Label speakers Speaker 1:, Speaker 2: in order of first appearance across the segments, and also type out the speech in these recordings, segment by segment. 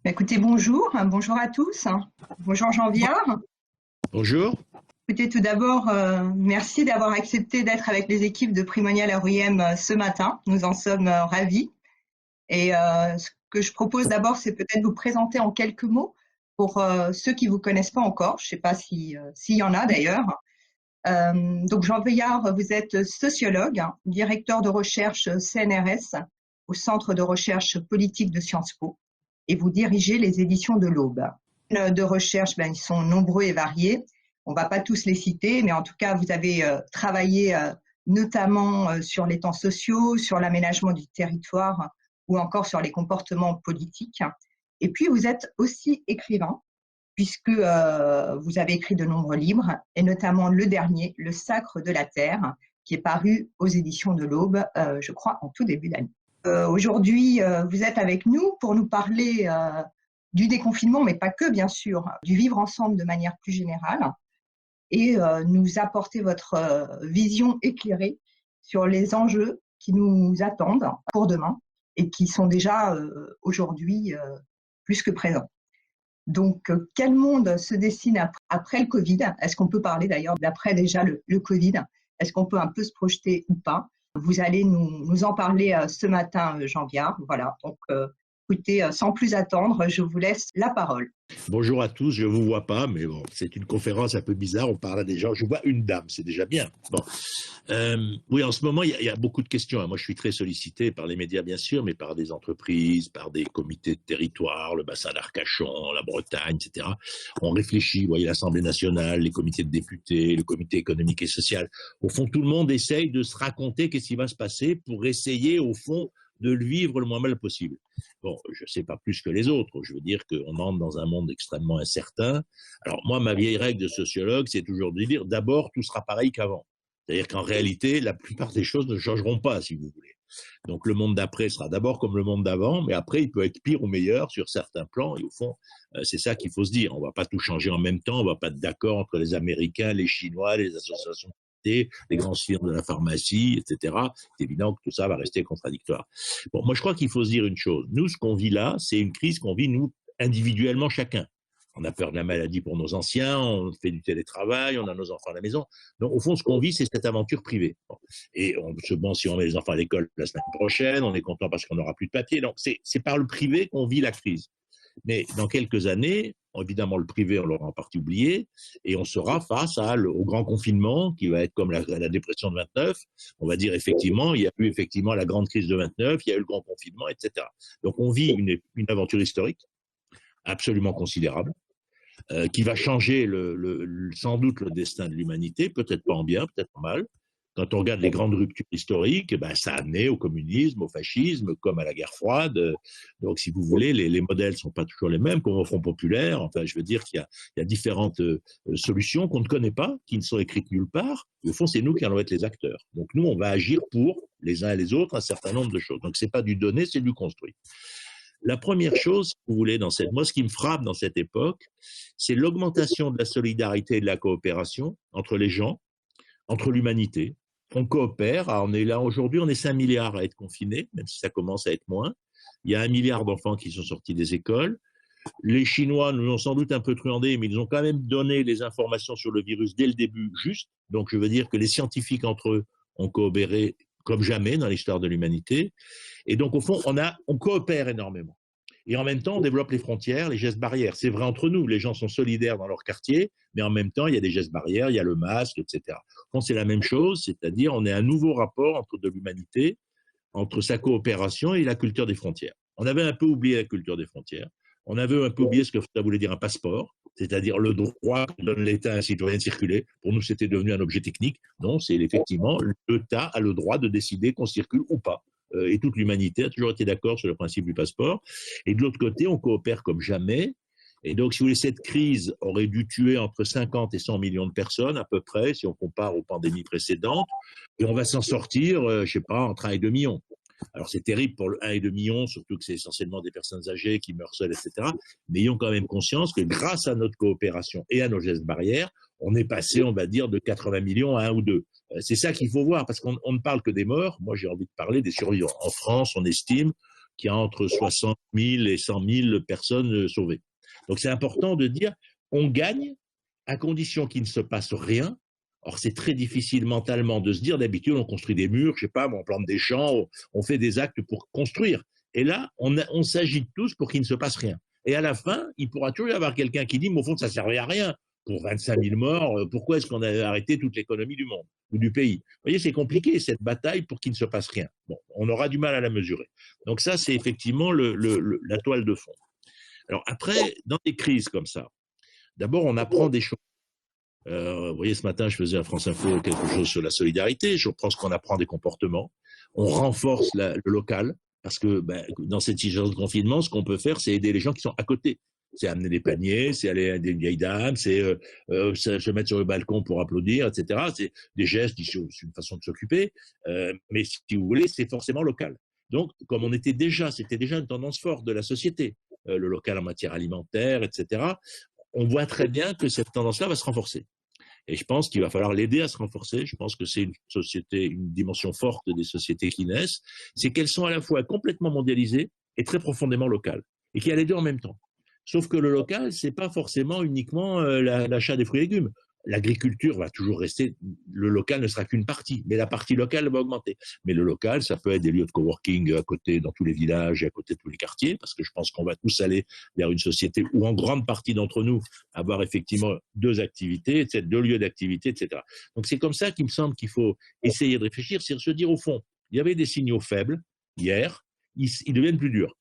Speaker 1: Écoutez, bonjour, bonjour à tous. Bonjour Jean Viard.
Speaker 2: Bonjour.
Speaker 1: Écoutez, tout d'abord, merci d'avoir accepté d'être avec les équipes de Primonial REM ce matin. Nous en sommes ravis. Et ce que je propose d'abord, c'est peut-être vous présenter en quelques mots pour ceux qui ne vous connaissent pas encore. Je ne sais pas s'il y en a d'ailleurs. Donc Jean Viard, vous êtes sociologue, directeur de recherche CNRS au Centre de recherche politique de Sciences Po, et vous dirigez les éditions de l'Aube. De recherche, ils sont nombreux et variés. On ne va pas tous les citer, mais en tout cas, vous avez travaillé notamment sur les temps sociaux, sur l'aménagement du territoire ou encore sur les comportements politiques. Et puis, vous êtes aussi écrivain, puisque vous avez écrit de nombreux livres, et notamment le dernier, Le Sacre de la Terre, qui est paru aux éditions de l'Aube, je crois, en tout début d'année. Aujourd'hui, vous êtes avec nous pour nous parler du déconfinement, mais pas que, bien sûr, du vivre ensemble de manière plus générale, et nous apporter votre vision éclairée sur les enjeux qui nous attendent pour demain et qui sont déjà aujourd'hui plus que présents. Donc, quel monde se dessine après le Covid? Est-ce qu'on peut parler d'ailleurs d'après déjà le Covid? Est-ce qu'on peut un peu se projeter ou pas? Vous allez nous en parler ce matin, Jean Viard. Voilà, donc écoutez, sans plus attendre, je vous laisse la parole.
Speaker 2: Bonjour à tous, je ne vous vois pas, mais bon, c'est une conférence un peu bizarre, on parle à des gens, je vois une dame, c'est déjà bien. Bon. Oui, en ce moment, il y a beaucoup de questions. Moi, je suis très sollicité par les médias, bien sûr, mais par des entreprises, par des comités de territoire, le bassin d'Arcachon, la Bretagne, etc. On réfléchit, vous voyez, l'Assemblée nationale, les comités de députés, le comité économique et social. Au fond, tout le monde essaye de se raconter qu'est-ce qui va se passer pour essayer, au fond, de le vivre le moins mal possible. Bon, je ne sais pas plus que les autres. Je veux dire qu'on entre dans un monde extrêmement incertain. Alors moi, ma vieille règle de sociologue, c'est toujours de dire d'abord, tout sera pareil qu'avant. C'est-à-dire qu'en réalité, la plupart des choses ne changeront pas, si vous voulez. Donc le monde d'après sera d'abord comme le monde d'avant, mais après, il peut être pire ou meilleur sur certains plans. Et au fond, c'est ça qu'il faut se dire. On ne va pas tout changer en même temps. On ne va pas être d'accord entre les Américains, les Chinois, les associations, les grands firmes de la pharmacie, etc. C'est évident que tout ça va rester contradictoire. Bon, moi, je crois qu'il faut se dire une chose. Nous, ce qu'on vit là, c'est une crise qu'on vit, nous, individuellement, chacun. On a peur de la maladie pour nos anciens, on fait du télétravail, on a nos enfants à la maison. Donc, au fond, ce qu'on vit, c'est cette aventure privée. Bon. Et si on met les enfants à l'école la semaine prochaine, on est content parce qu'on n'aura plus de papier. Donc, c'est par le privé qu'on vit la crise. Mais dans quelques années, évidemment, le privé, on l'aura en partie oublié, et on sera face au grand confinement, qui va être comme la dépression de 29. On va dire, effectivement, il y a eu effectivement la grande crise de 29, il y a eu le grand confinement, etc. Donc, on vit une aventure historique absolument considérable, qui va changer sans doute le destin de l'humanité, peut-être pas en bien, peut-être en mal. Quand on regarde les grandes ruptures historiques, ça a amené au communisme, au fascisme, comme à la guerre froide. Donc, si vous voulez, les modèles ne sont pas toujours les mêmes, comme au Front populaire. Enfin, je veux dire qu'il y a différentes solutions qu'on ne connaît pas, qui ne sont écrites nulle part. Et au fond, c'est nous qui allons être les acteurs. Donc, nous, on va agir pour les uns et les autres un certain nombre de choses. Donc, ce n'est pas du donné, c'est du construit. La première chose, si vous voulez, moi, ce qui me frappe dans cette époque, c'est l'augmentation de la solidarité et de la coopération entre les gens, entre l'humanité. On coopère, on est là aujourd'hui, on est 5 milliards à être confinés, même si ça commence à être moins. Il y a 1 milliard d'enfants qui sont sortis des écoles. Les Chinois nous ont sans doute un peu truandés, mais ils ont quand même donné les informations sur le virus dès le début juste. Donc je veux dire que les scientifiques entre eux ont coopéré comme jamais dans l'histoire de l'humanité. Et donc au fond, on coopère énormément. Et en même temps, on développe les frontières, les gestes barrières. C'est vrai entre nous, les gens sont solidaires dans leur quartier, mais en même temps, il y a des gestes barrières, il y a le masque, etc. Bon, c'est la même chose, c'est-à-dire on a un nouveau rapport entre de l'humanité, entre sa coopération et la culture des frontières. On avait un peu oublié la culture des frontières. On avait un peu oublié ce que ça voulait dire un passeport, c'est-à-dire le droit que donne l'État à un citoyen de circuler. Pour nous, c'était devenu un objet technique. Non, c'est effectivement, l'État a le droit de décider qu'on circule ou pas. Et toute l'humanité a toujours été d'accord sur le principe du passeport. Et de l'autre côté, on coopère comme jamais. Et donc, si vous voulez, cette crise aurait dû tuer entre 50 et 100 millions de personnes, à peu près, si on compare aux pandémies précédentes. Et on va s'en sortir, je ne sais pas, entre 1 et 2 millions. Alors, c'est terrible pour le 1,2 million, surtout que c'est essentiellement des personnes âgées qui meurent seules, etc. Mais ayons quand même conscience que grâce à notre coopération et à nos gestes barrières, on est passé, on va dire, de 80 millions à 1 ou 2. C'est ça qu'il faut voir, parce qu'on ne parle que des morts. Moi, j'ai envie de parler des survivants. En France, on estime qu'il y a entre 60 000 et 100 000 personnes sauvées. Donc c'est important de dire, on gagne à condition qu'il ne se passe rien. Or, c'est très difficile mentalement de se dire, d'habitude, on construit des murs, je sais pas, on plante des champs, on fait des actes pour construire. Et là, on s'agite tous pour qu'il ne se passe rien. Et à la fin, il pourra toujours y avoir quelqu'un qui dit, mais au fond, ça ne servait à rien. Pour 25 000 morts, pourquoi est-ce qu'on a arrêté toute l'économie du monde ou du pays? Vous voyez, c'est compliqué, cette bataille, pour qu'il ne se passe rien. Bon, on aura du mal à la mesurer. Donc ça, c'est effectivement la toile de fond. Alors après, dans des crises comme ça, d'abord, on apprend des choses. Vous voyez, ce matin, je faisais à France Info quelque chose sur la solidarité. Je pense qu'on apprend des comportements. On renforce le local. Parce que dans cette situation de confinement, ce qu'on peut faire, c'est aider les gens qui sont à côté. C'est amener des paniers, c'est aller à des vieilles dames, c'est se mettre sur le balcon pour applaudir, etc. C'est des gestes, c'est une façon de s'occuper. Mais si vous voulez, c'est forcément local. Donc, comme c'était déjà une tendance forte de la société, le local en matière alimentaire, etc., on voit très bien que cette tendance-là va se renforcer. Et je pense qu'il va falloir l'aider à se renforcer. Je pense que c'est une dimension forte des sociétés qui naissent, c'est qu'elles sont à la fois complètement mondialisées et très profondément locales, et qu'il y a les deux en même temps. Sauf que le local, c'est pas forcément uniquement l'achat des fruits et légumes. L'agriculture va toujours rester, le local ne sera qu'une partie, mais la partie locale va augmenter. Mais le local, ça peut être des lieux de coworking à côté, dans tous les villages et à côté de tous les quartiers, parce que je pense qu'on va tous aller vers une société où, en grande partie d'entre nous, avoir effectivement deux activités, deux lieux d'activité, etc. Donc c'est comme ça qu'il me semble qu'il faut essayer de réfléchir, c'est de se dire au fond, il y avait des signaux faibles hier, ils deviennent plus durs.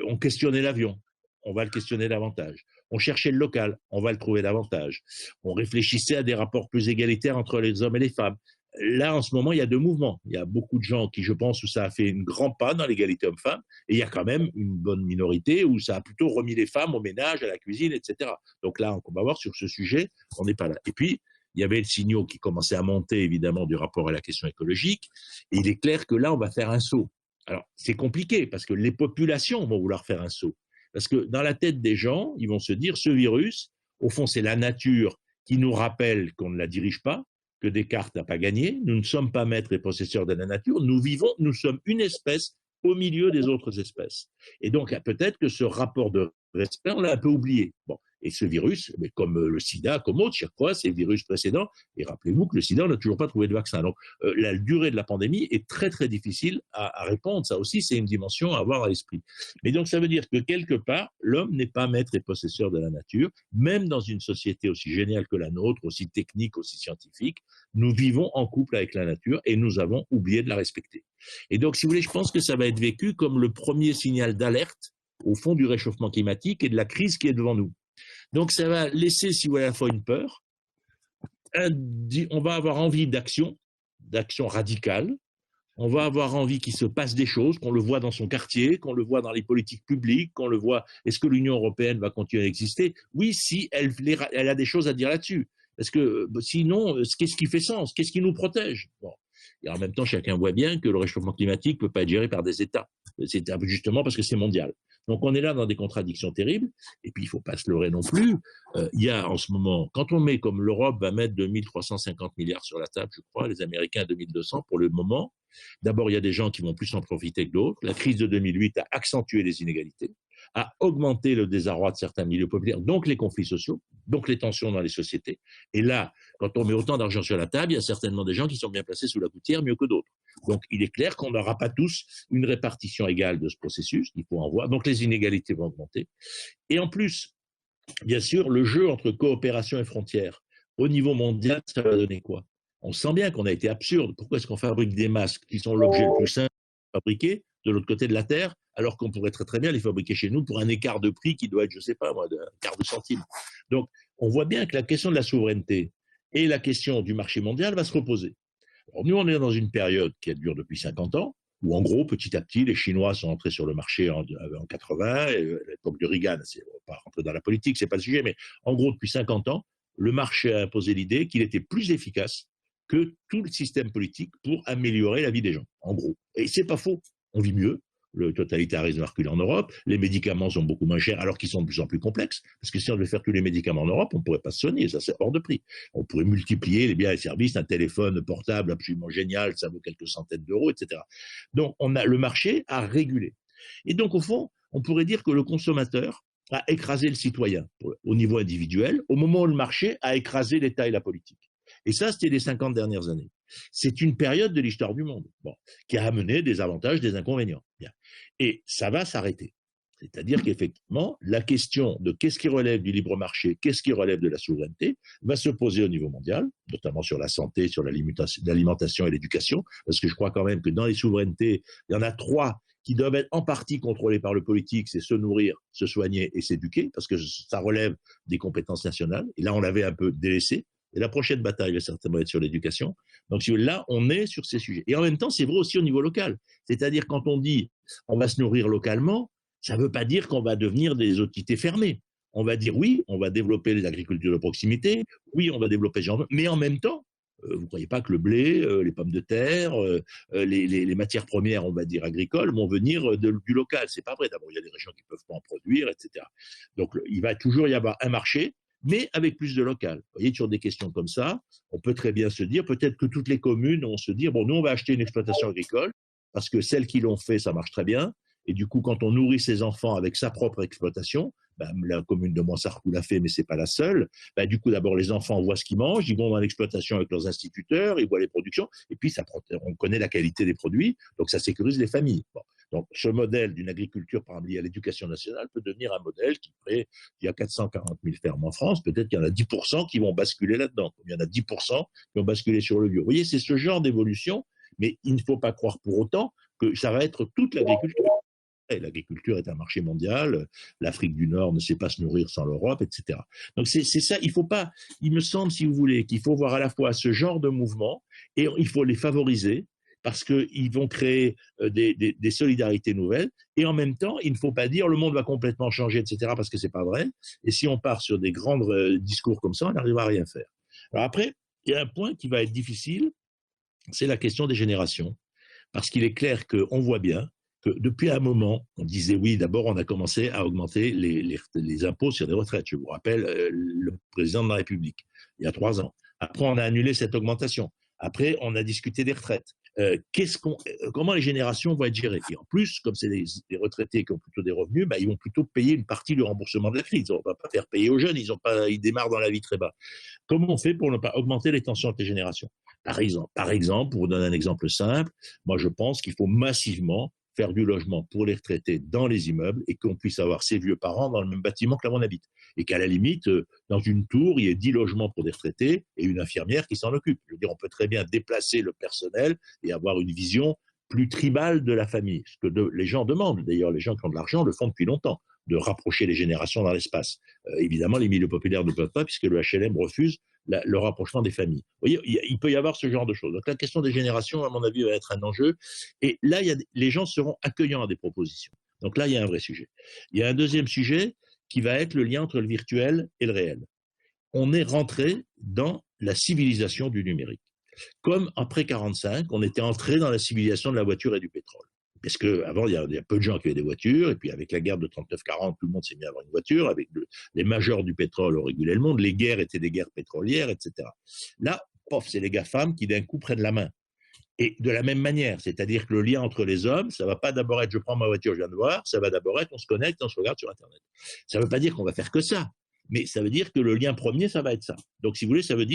Speaker 2: On questionnait l'avion, on va le questionner davantage. On cherchait le local, on va le trouver davantage. On réfléchissait à des rapports plus égalitaires entre les hommes et les femmes. Là, en ce moment, il y a deux mouvements. Il y a beaucoup de gens qui, je pense, où ça a fait un grand pas dans l'égalité homme-femme, et il y a quand même une bonne minorité où ça a plutôt remis les femmes au ménage, à la cuisine, etc. Donc là, on va voir sur ce sujet, on n'est pas là. Et puis, il y avait le signal qui commençait à monter, évidemment, du rapport à la question écologique, et il est clair que là, on va faire un saut. Alors, c'est compliqué, parce que les populations vont vouloir faire un saut. Parce que dans la tête des gens, ils vont se dire, ce virus, au fond, c'est la nature qui nous rappelle qu'on ne la dirige pas, que Descartes n'a pas gagné, nous ne sommes pas maîtres et possesseurs de la nature, nous sommes une espèce au milieu des autres espèces. Et donc, peut-être que ce rapport de respect, on l'a un peu oublié. Bon. Et ce virus, comme le sida, comme autre, chaque fois, c'est le virus précédent. Et rappelez-vous que le sida, on n'a toujours pas trouvé de vaccin. Donc, la durée de la pandémie est très, très difficile à répondre. Ça aussi, c'est une dimension à avoir à l'esprit. Mais donc, ça veut dire que quelque part, l'homme n'est pas maître et possesseur de la nature. Même dans une société aussi géniale que la nôtre, aussi technique, aussi scientifique, nous vivons en couple avec la nature et nous avons oublié de la respecter. Et donc, si vous voulez, je pense que ça va être vécu comme le premier signal d'alerte au fond du réchauffement climatique et de la crise qui est devant nous. Donc, ça va laisser, si vous voulez, à la fois une peur, on va avoir envie d'action radicale, on va avoir envie qu'il se passe des choses, qu'on le voit dans son quartier, qu'on le voit dans les politiques publiques, qu'on le voit, est-ce que l'Union européenne va continuer à exister? Oui, si elle a des choses à dire là-dessus. Parce que sinon, qu'est-ce qui fait sens? Qu'est-ce qui nous protège? Bon. Et en même temps, chacun voit bien que le réchauffement climatique ne peut pas être géré par des États. C'est justement parce que c'est mondial. Donc on est là dans des contradictions terribles, et puis il ne faut pas se leurrer non plus. Il y a en ce moment, quand on met comme l'Europe va mettre 2350 milliards sur la table, je crois, les Américains 2200 pour le moment, d'abord il y a des gens qui vont plus en profiter que d'autres. La crise de 2008 a accentué les inégalités, a augmenté le désarroi de certains milieux populaires, donc les conflits sociaux, donc les tensions dans les sociétés. Et là, quand on met autant d'argent sur la table, il y a certainement des gens qui sont bien placés sous la gouttière mieux que d'autres. Donc, il est clair qu'on n'aura pas tous une répartition égale de ce processus, il faut en voir. Donc, les inégalités vont augmenter. Et en plus, bien sûr, le jeu entre coopération et frontières, au niveau mondial, ça va donner quoi? On sent bien qu'on a été absurde. Pourquoi est-ce qu'on fabrique des masques qui sont l'objet le plus simple à fabriquer de l'autre côté de la Terre, alors qu'on pourrait très très bien les fabriquer chez nous pour un écart de prix qui doit être, je ne sais pas moi, d'un quart de centime. Donc, on voit bien que la question de la souveraineté et la question du marché mondial va se reposer. Alors, nous, on est dans une période qui dure depuis 50 ans, où en gros, petit à petit, les Chinois sont entrés sur le marché en 80, à l'époque de Reagan, on ne va pas rentrer dans la politique, ce n'est pas le sujet, mais en gros, depuis 50 ans, le marché a imposé l'idée qu'il était plus efficace que tout le système politique pour améliorer la vie des gens, en gros. Et ce n'est pas faux, on vit mieux. Le totalitarisme a reculé en Europe, les médicaments sont beaucoup moins chers alors qu'ils sont de plus en plus complexes, parce que si on devait faire tous les médicaments en Europe, on ne pourrait pas se soigner, ça c'est hors de prix. On pourrait multiplier les biens et services, un téléphone portable absolument génial, ça vaut quelques centaines d'euros, etc. Donc le marché a régulé. Et donc, au fond, on pourrait dire que le consommateur a écrasé le citoyen au niveau individuel, au moment où le marché a écrasé l'État et la politique. Et ça, c'était les 50 dernières années. C'est une période de l'histoire du monde, bon, qui a amené des avantages, des inconvénients. Bien. Et ça va s'arrêter. C'est-à-dire qu'effectivement, la question de qu'est-ce qui relève du libre marché, qu'est-ce qui relève de la souveraineté, va se poser au niveau mondial, notamment sur la santé, sur l'alimentation et l'éducation, parce que je crois quand même que dans les souverainetés, il y en a 3 qui doivent être en partie contrôlées par le politique, c'est se nourrir, se soigner et s'éduquer, parce que ça relève des compétences nationales. Et là, on l'avait un peu délaissé. Et la prochaine bataille va certainement être sur l'éducation. Donc là, on est sur ces sujets. Et en même temps, c'est vrai aussi au niveau local. C'est-à-dire quand on dit on va se nourrir localement, ça ne veut pas dire qu'on va devenir des entités fermées. On va dire oui, on va développer les agricultures de proximité, oui, on va développer ce genre, mais en même temps, vous ne croyez pas que le blé, les pommes de terre, les matières premières, on va dire agricoles, vont venir du local. C'est pas vrai. D'abord, il y a des régions qui ne peuvent pas en produire, etc. Donc, il va toujours y avoir un marché, mais avec plus de local. Vous voyez, sur des questions comme ça, on peut très bien se dire, peut-être que toutes les communes vont se dire, bon, nous, on va acheter une exploitation agricole, parce que celles qui l'ont fait, ça marche très bien. Et du coup, quand on nourrit ses enfants avec sa propre exploitation, ben, la commune de Montsarcou l'a fait, mais ce n'est pas la seule. Ben, du coup, d'abord, les enfants voient ce qu'ils mangent, ils vont dans l'exploitation avec leurs instituteurs, ils voient les productions, et puis on connaît la qualité des produits, donc ça sécurise les familles. Bon. Donc, ce modèle d'une agriculture, par exemple, liée à l'éducation nationale, peut devenir un modèle qui ferait, il y a 440 000 fermes en France, peut-être qu'il y en a 10% qui vont basculer là-dedans, il y en a 10% qui vont basculer sur le bio. Vous voyez, c'est ce genre d'évolution, mais il ne faut pas croire pour autant que ça va être toute l'agriculture. L'agriculture est un marché mondial, l'Afrique du Nord ne sait pas se nourrir sans l'Europe, etc. Donc c'est ça, il faut pas, il me semble, si vous voulez, qu'il faut voir à la fois ce genre de mouvement et il faut les favoriser parce qu'ils vont créer des solidarités nouvelles et en même temps, il ne faut pas dire le monde va complètement changer, etc. parce que c'est pas vrai. Et si on part sur des grands discours comme ça, on n'arrivera à rien faire. Alors après, il y a un point qui va être difficile, c'est la question des générations. Parce qu'il est clair qu'on voit bien que depuis un moment, on disait oui, d'abord on a commencé à augmenter les impôts sur les retraites. Je vous rappelle le président de la République, il y a 3 ans. Après, on a annulé cette augmentation. Après, on a discuté des retraites. Comment les générations vont être gérées? Et en plus, comme c'est les retraités qui ont plutôt des revenus, bah, ils vont plutôt payer une partie du remboursement de la crise. On ne va pas faire payer aux jeunes, ils démarrent dans la vie très bas. Comment on fait pour ne pas augmenter les tensions entre les générations? Par exemple, pour vous donner un exemple simple, moi je pense qu'il faut massivement faire du logement pour les retraités dans les immeubles et qu'on puisse avoir ses vieux parents dans le même bâtiment que là où on habite. Et qu'à la limite, dans une tour, il y ait 10 logements pour des retraités et une infirmière qui s'en occupe. Je veux dire, on peut très bien déplacer le personnel et avoir une vision plus tribale de la famille. Ce que les gens demandent, d'ailleurs, les gens qui ont de l'argent le font depuis longtemps, de rapprocher les générations dans l'espace. Évidemment, les milieux populaires ne peuvent pas puisque le HLM refuse le rapprochement des familles. Vous voyez, il peut y avoir ce genre de choses. Donc la question des générations, à mon avis, va être un enjeu. Et là, les gens seront accueillants à des propositions. Donc là, il y a un vrai sujet. Il y a un deuxième sujet qui va être le lien entre le virtuel et le réel. On est rentré dans la civilisation du numérique. Comme après 1945, on était entré dans la civilisation de la voiture et du pétrole. Parce qu'avant, il y a peu de gens qui avaient des voitures, et puis avec la guerre de 39-40, tout le monde s'est mis à avoir une voiture, avec les majors du pétrole ont régulé le monde, les guerres étaient des guerres pétrolières, etc. Là, c'est les GAFAM qui d'un coup prennent la main. Et de la même manière, c'est-à-dire que le lien entre les hommes, ça ne va pas d'abord être je prends ma voiture, je viens de voir, ça va d'abord être on se connecte, on se regarde sur Internet. Ça ne veut pas dire qu'on va faire que ça, mais ça veut dire que le lien premier, ça va être ça. Donc si vous voulez, ça veut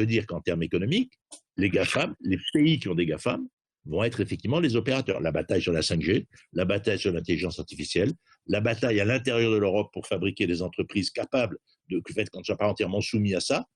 Speaker 2: dire qu'en termes économiques, les GAFAM, les pays qui ont des GAFAM, vont être effectivement les opérateurs. La bataille sur la 5G, la bataille sur l'intelligence artificielle, la bataille à l'intérieur de l'Europe pour fabriquer des entreprises capables du fait qu'on ne soit pas entièrement soumis à ça,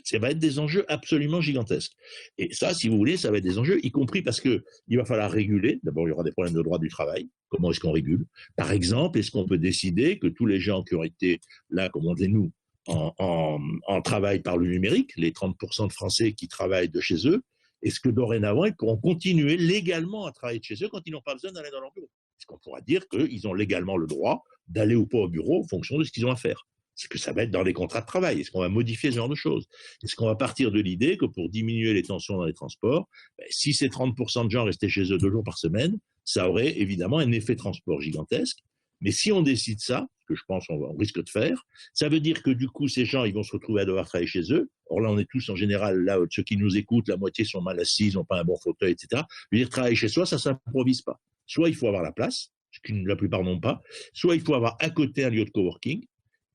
Speaker 2: ça va être des enjeux absolument gigantesques. Et ça, si vous voulez, ça va être des enjeux, y compris parce qu'il va falloir réguler. D'abord, il y aura des problèmes de droit du travail. Comment est-ce qu'on régule? Par exemple, est-ce qu'on peut décider que tous les gens qui ont été là, comme on dit nous, en travail par le numérique, les 30% de Français qui travaillent de chez eux, est-ce que dorénavant, ils pourront continuer légalement à travailler de chez eux quand ils n'ont pas besoin d'aller dans leur bureau? Est-ce qu'on pourra dire qu'ils ont légalement le droit d'aller ou pas au bureau en fonction de ce qu'ils ont à faire? Est-ce que ça va être dans les contrats de travail? Est-ce qu'on va modifier ce genre de choses? Est-ce qu'on va partir de l'idée que pour diminuer les tensions dans les transports, si ces 30% de gens restaient chez eux 2 jours par semaine, ça aurait évidemment un effet transport gigantesque. Mais si on décide ça, ce que je pense qu'on risque de faire, ça veut dire que du coup, ces gens, ils vont se retrouver à devoir travailler chez eux. Or là, on est tous en général, là, ceux qui nous écoutent, la moitié sont mal assis, n'ont pas un bon fauteuil, etc. Je veux dire, travailler chez soi, ça ne s'improvise pas. Soit il faut avoir la place, ce la plupart n'ont pas, soit il faut avoir à côté un lieu de coworking,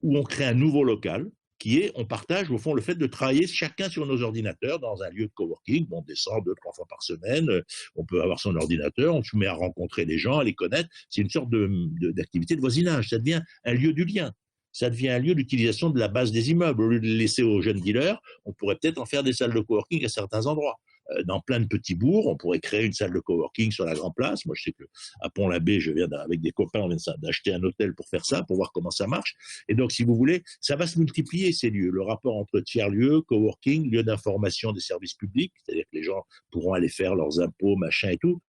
Speaker 2: où on crée un nouveau local, qui est, on partage au fond le fait de travailler chacun sur nos ordinateurs dans un lieu de coworking. Bon, on descend 2-3 fois par semaine, on peut avoir son ordinateur, on se met à rencontrer les gens, à les connaître. C'est une sorte d'activité de voisinage. Ça devient un lieu du lien. Ça devient un lieu d'utilisation de la base des immeubles. Au lieu de les laisser aux jeunes dealers, on pourrait peut-être en faire des salles de coworking à certains endroits. Dans plein de petits bourgs, on pourrait créer une salle de coworking sur la Grand Place. Moi, je sais qu'à Pont-l'Abbé, je viens avec des copains, on vient d'acheter un hôtel pour faire ça, pour voir comment ça marche. Et donc, si vous voulez, ça va se multiplier, ces lieux. Le rapport entre tiers-lieux, coworking, lieux d'information des services publics, c'est-à-dire que les gens pourront aller faire leurs impôts, machin et tout.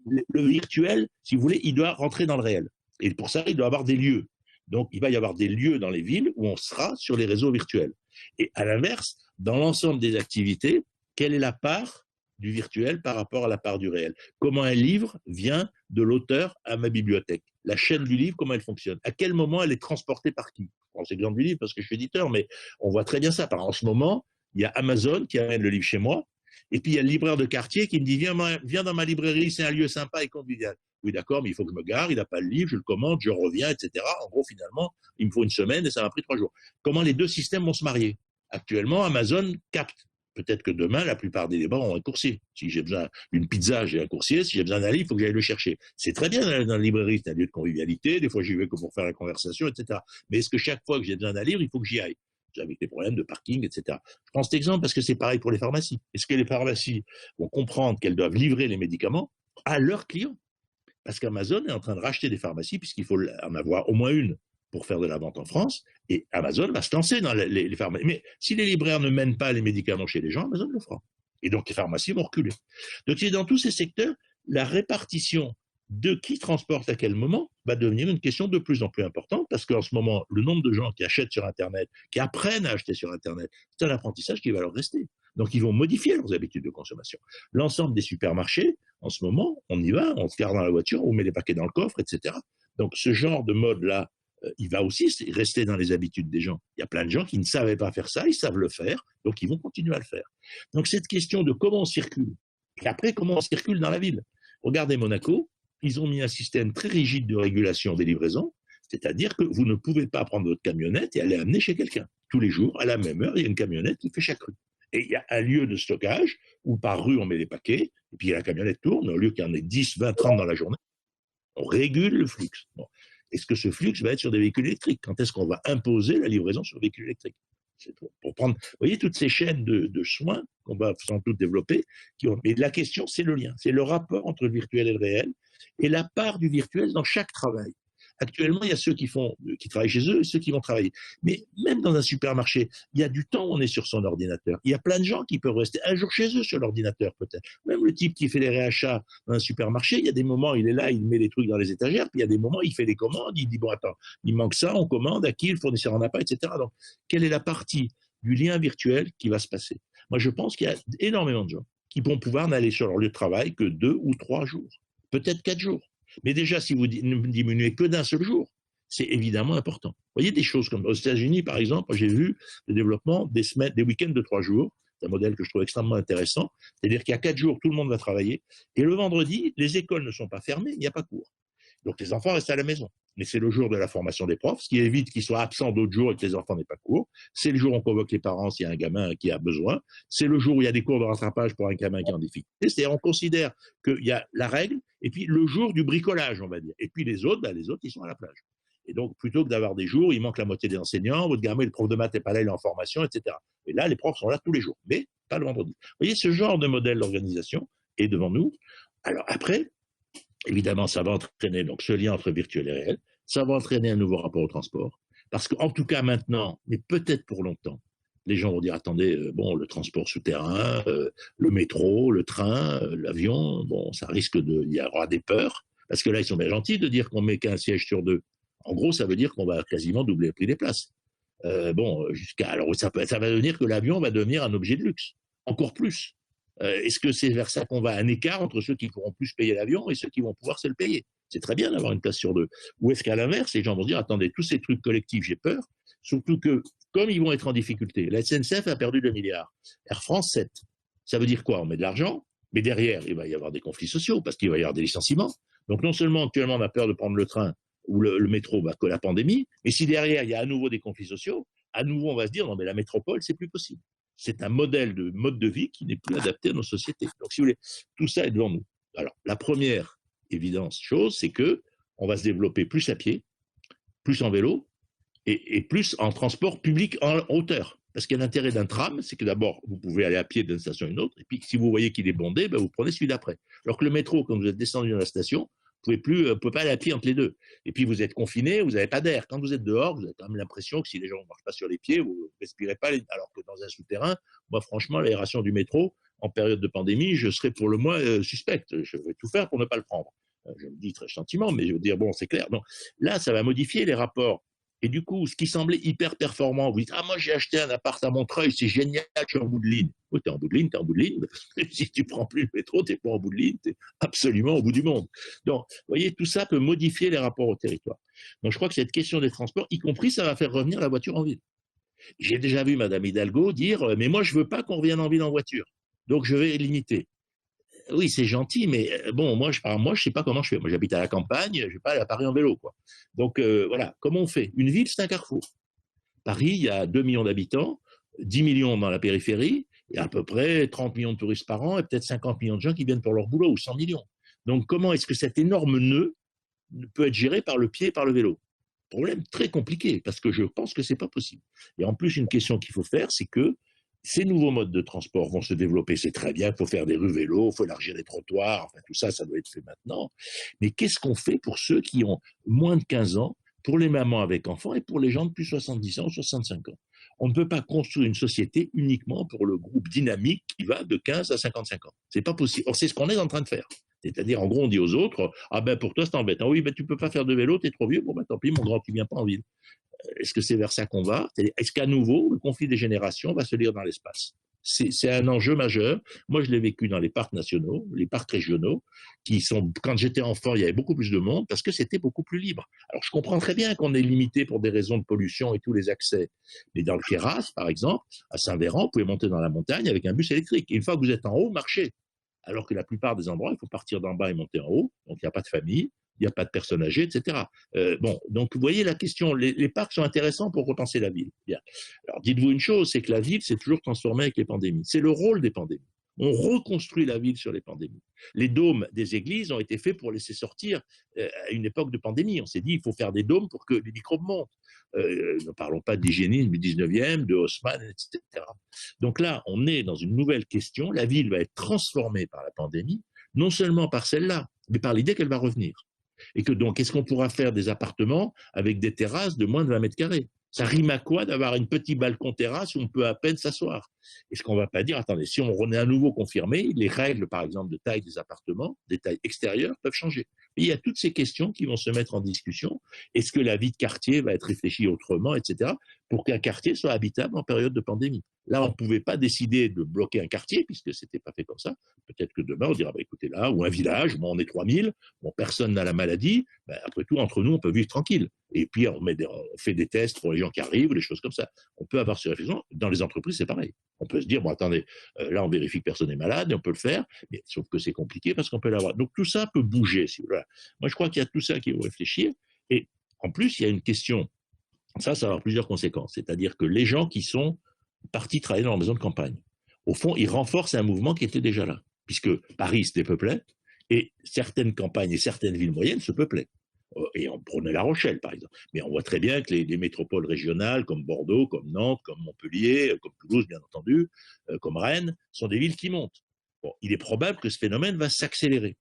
Speaker 2: Le virtuel, si vous voulez, il doit rentrer dans le réel. Et pour ça, il doit avoir des lieux. Donc, il va y avoir des lieux dans les villes où on sera sur les réseaux virtuels. Et à l'inverse, dans l'ensemble des activités, quelle est la part du virtuel par rapport à la part du réel? Comment un livre vient de l'auteur à ma bibliothèque? La chaîne du livre, comment elle fonctionne? À quel moment elle est transportée par qui? Je prends l'exemple du livre parce que je suis éditeur, mais on voit très bien ça. En ce moment, il y a Amazon qui amène le livre chez moi, et puis il y a le libraire de quartier qui me dit viens dans ma librairie, c'est un lieu sympa et convivial. Oui, d'accord, mais il faut que je me gare, il n'a pas le livre, je le commande, je reviens, etc. En gros, finalement, il me faut une semaine et ça m'a pris 3 jours. Comment les deux systèmes vont se marier? Actuellement, Amazon capte. Peut-être que demain, la plupart des débats ont un coursier. Si j'ai besoin d'une pizza, j'ai un coursier. Si j'ai besoin d'un livre, il faut que j'aille le chercher. C'est très bien dans la librairie, c'est un lieu de convivialité. Des fois, j'y vais que pour faire la conversation, etc. Mais est-ce que chaque fois que j'ai besoin d'un livre, il faut que j'y aille? Avec des problèmes de parking, etc. Je prends cet exemple parce que c'est pareil pour les pharmacies. Est-ce que les pharmacies vont comprendre qu'elles doivent livrer les médicaments à leurs clients? Parce qu'Amazon est en train de racheter des pharmacies, puisqu'il faut en avoir au moins une pour faire de la vente en France, et Amazon va se lancer dans les pharmacies. Mais si les libraires ne mènent pas les médicaments chez les gens, Amazon le fera. Et donc les pharmacies vont reculer. Donc dans tous ces secteurs, la répartition de qui transporte à quel moment va devenir une question de plus en plus importante, parce qu'en ce moment, le nombre de gens qui achètent sur Internet, qui apprennent à acheter sur Internet, c'est un apprentissage qui va leur rester. Donc ils vont modifier leurs habitudes de consommation. L'ensemble des supermarchés, en ce moment, on y va, on se garde dans la voiture, on met les paquets dans le coffre, etc. Donc ce genre de mode-là, il va aussi rester dans les habitudes des gens. Il y a plein de gens qui ne savaient pas faire ça, ils savent le faire, donc ils vont continuer à le faire. Donc cette question de comment on circule, et après comment on circule dans la ville. Regardez Monaco, ils ont mis un système très rigide de régulation des livraisons, c'est-à-dire que vous ne pouvez pas prendre votre camionnette et aller amener chez quelqu'un. Tous les jours, à la même heure, il y a une camionnette qui fait chaque rue. Et il y a un lieu de stockage où par rue on met les paquets, et puis la camionnette tourne, au lieu qu'il y en ait 10, 20, 30 dans la journée, on régule le flux. Bon. Est-ce que ce flux va être sur des véhicules électriques? Quand est-ce qu'on va imposer la livraison sur des véhicules électriques? C'est pour prendre, vous voyez, toutes ces chaînes de soins qu'on va sans doute développer. Mais la question, c'est le lien, c'est le rapport entre le virtuel et le réel, et la part du virtuel dans chaque travail. Actuellement, il y a ceux qui travaillent chez eux et ceux qui vont travailler. Mais même dans un supermarché, il y a du temps où on est sur son ordinateur. Il y a plein de gens qui peuvent rester un jour chez eux sur l'ordinateur, peut-être. Même le type qui fait les réachats dans un supermarché, il y a des moments, il est là, il met les trucs dans les étagères, puis il y a des moments, il fait les commandes, il dit, bon, attends, il manque ça, on commande, à qui le fournisseur en a pas, etc. Donc, quelle est la partie du lien virtuel qui va se passer? Moi, je pense qu'il y a énormément de gens qui vont pouvoir n'aller sur leur lieu de travail que 2 ou 3 jours, peut-être 4 jours. Mais déjà, si vous ne diminuez que d'un seul jour, c'est évidemment important. Vous voyez des choses comme aux États-Unis, par exemple, j'ai vu le développement des week-ends de 3 jours. C'est un modèle que je trouve extrêmement intéressant. C'est-à-dire qu'il y a 4 jours, tout le monde va travailler. Et le vendredi, les écoles ne sont pas fermées, il n'y a pas cours. Donc les enfants restent à la maison. Mais c'est le jour de la formation des profs, ce qui évite qu'ils soient absents d'autres jours et que les enfants n'aient pas cours. C'est le jour où on convoque les parents s'il y a un gamin qui a besoin. C'est le jour où il y a des cours de rattrapage pour un gamin qui est en difficulté. C'est-à-dire on considère qu'il y a la règle et puis le jour du bricolage, on va dire. Et puis les autres, ils sont à la plage. Et donc, plutôt que d'avoir des jours, il manque la moitié des enseignants, votre gamin, le prof de maths n'est pas là, il est en formation, etc. Et là, les profs sont là tous les jours, mais pas le vendredi. Vous voyez, ce genre de modèle d'organisation est devant nous. Alors après, évidemment, ça va entraîner donc ce lien entre virtuel et réel, ça va entraîner un nouveau rapport au transport, parce qu'en tout cas maintenant, mais peut-être pour longtemps, les gens vont dire, attendez, bon, le transport souterrain, le métro, le train, l'avion, bon, ça risque il y aura des peurs, parce que là, ils sont bien gentils de dire qu'on met qu'un siège sur 2. En gros, ça veut dire qu'on va quasiment doubler le prix des places. Alors ça va devenir que l'avion va devenir un objet de luxe, encore plus. Est-ce que c'est vers ça qu'on va, un écart entre ceux qui pourront plus payer l'avion et ceux qui vont pouvoir se le payer? C'est très bien d'avoir une place sur 2. Ou est-ce qu'à l'inverse, les gens vont dire, attendez, tous ces trucs collectifs, j'ai peur, surtout que, comme ils vont être en difficulté, la SNCF a perdu 2 milliards, Air France 7. Ça veut dire quoi? On met de l'argent, Mais derrière, il va y avoir des conflits sociaux parce qu'il va y avoir des licenciements. Donc non seulement actuellement on a peur de prendre le train ou le métro que la pandémie, mais si derrière il y a à nouveau des conflits sociaux, à nouveau on va se dire non mais la métropole c'est plus possible. C'est un modèle de mode de vie qui n'est plus adapté à nos sociétés. Donc si vous voulez, tout ça est devant nous. Alors la première évidence chose, c'est que on va se développer plus à pied, plus en vélo et plus en transport public en hauteur. Parce qu'il y a l'intérêt d'un tram, c'est que d'abord, vous pouvez aller à pied d'une station à une autre, et puis si vous voyez qu'il est bondé, ben, vous prenez celui d'après. Alors que le métro, quand vous êtes descendu dans la station, vous ne pouvez pas aller à pied entre les deux. Et puis vous êtes confiné, vous n'avez pas d'air. Quand vous êtes dehors, vous avez quand même l'impression que si les gens ne marchent pas sur les pieds, vous ne respirez pas. Alors que dans un souterrain, moi franchement, l'aération du métro, en période de pandémie, je serais pour le moins suspecte. Je vais tout faire pour ne pas le prendre. Je me dis très gentiment, mais je veux dire, bon, c'est clair. Donc là, ça va modifier les rapports. Et du coup, ce qui semblait hyper performant, vous dites, ah, moi, j'ai acheté un appart à Montreuil, c'est génial, je suis en bout de ligne. Oui, t'es en bout de ligne, t'es en bout de ligne. Si tu prends plus le métro, t'es pas en bout de ligne, t'es absolument au bout du monde. Donc, vous voyez, tout ça peut modifier les rapports au territoire. Donc, je crois que cette question des transports, y compris, ça va faire revenir la voiture en ville. J'ai déjà vu Madame Hidalgo dire, mais moi, je veux pas qu'on revienne en ville en voiture. Donc, je vais limiter. Oui, c'est gentil, mais bon, moi, je sais pas comment je fais. Moi, j'habite à la campagne, je vais pas aller à Paris en vélo, quoi. Donc, voilà, comment on fait? Une ville, c'est un carrefour. Paris, il y a 2 millions d'habitants, 10 millions dans la périphérie, et à peu près 30 millions de touristes par an, et peut-être 50 millions de gens qui viennent pour leur boulot, ou 100 millions. Donc, comment est-ce que cet énorme nœud peut être géré par le pied et par le vélo? Problème très compliqué, parce que je pense que c'est pas possible. Et en plus, une question qu'il faut faire, c'est que ces nouveaux modes de transport vont se développer, c'est très bien, il faut faire des rues vélos, il faut élargir les trottoirs, enfin tout ça, ça doit être fait maintenant. Mais qu'est-ce qu'on fait pour ceux qui ont moins de 15 ans, pour les mamans avec enfants et pour les gens de plus de 70 ans ou 65 ans? On ne peut pas construire une société uniquement pour le groupe dynamique qui va de 15 à 55 ans. C'est pas possible. Or, c'est ce qu'on est en train de faire. C'est-à-dire, en gros, on dit aux autres, ah ben pour toi, c'est embêtant. Oui, ben tu peux pas faire de vélo, t'es trop vieux. Bon ben tant pis, mon grand, tu viens pas en ville. Est-ce que c'est vers ça qu'on va? Est-ce qu'à nouveau, le conflit des générations va se lire dans l'espace? C'est un enjeu majeur. Moi, je l'ai vécu dans les parcs nationaux, les parcs régionaux, qui sont, quand j'étais enfant, il y avait beaucoup plus de monde parce que c'était beaucoup plus libre. Alors, je comprends très bien qu'on est limité pour des raisons de pollution et tous les accès. Mais dans le Queyras, par exemple, à Saint-Véran, vous pouvez monter dans la montagne avec un bus électrique. Et une fois que vous êtes en haut, marchez. Alors que la plupart des endroits, il faut partir d'en bas et monter en haut. Donc, il n'y a pas de famille, il n'y a pas de personnes âgées, etc. Bon, donc vous voyez la question, les parcs sont intéressants pour repenser la ville. Bien. Alors dites-vous une chose, c'est que la ville s'est toujours transformée avec les pandémies. C'est le rôle des pandémies. On reconstruit la ville sur les pandémies. Les dômes des églises ont été faits pour laisser sortir à une époque de pandémie. On s'est dit, il faut faire des dômes pour que les microbes montent. Ne parlons pas d'hygiénisme du 19e, de Haussmann, etc. Donc là, on est dans une nouvelle question. La ville va être transformée par la pandémie, non seulement par celle-là, mais par l'idée qu'elle va revenir. Et que donc, est-ce qu'on pourra faire des appartements avec des terrasses de moins de 20 mètres carrés? Ça rime à quoi d'avoir une petite balcon terrasse où on peut à peine s'asseoir? Est-ce qu'on ne va pas dire, attendez, si on est à nouveau confirmé, les règles, par exemple, de taille des appartements, des tailles extérieures, peuvent changer. Et il y a toutes ces questions qui vont se mettre en discussion. Est-ce que la vie de quartier va être réfléchie autrement, etc., pour qu'un quartier soit habitable en période de pandémie? Là, on ne pouvait pas décider de bloquer un quartier, puisque ce n'était pas fait comme ça. Peut-être que demain, on dira, bah, écoutez, là, ou un village, bon, on est 3000, bon, personne n'a la maladie, bah, après tout, entre nous, on peut vivre tranquille. Et puis, on fait des tests pour les gens qui arrivent, des choses comme ça. On peut avoir ces réflexions. Dans les entreprises, c'est pareil. On peut se dire, bon, attendez, là, on vérifie que personne n'est malade, et on peut le faire, mais sauf que c'est compliqué parce qu'on peut l'avoir. Donc, tout ça peut bouger. Voilà. Moi, je crois qu'il y a tout ça qu'il faut réfléchir. Et en plus, il y a une question. Ça va avoir plusieurs conséquences. C'est-à-dire que les gens qui sont partis travailler dans leur maison de campagne, au fond, ils renforcent un mouvement qui était déjà là, puisque Paris se dépeuplait, et certaines campagnes et certaines villes moyennes se peuplaient. Et on prenait La Rochelle, par exemple. Mais on voit très bien que les métropoles régionales, comme Bordeaux, comme Nantes, comme Montpellier, comme Toulouse, bien entendu, comme Rennes, sont des villes qui montent. Bon, il est probable que ce phénomène va s'accélérer.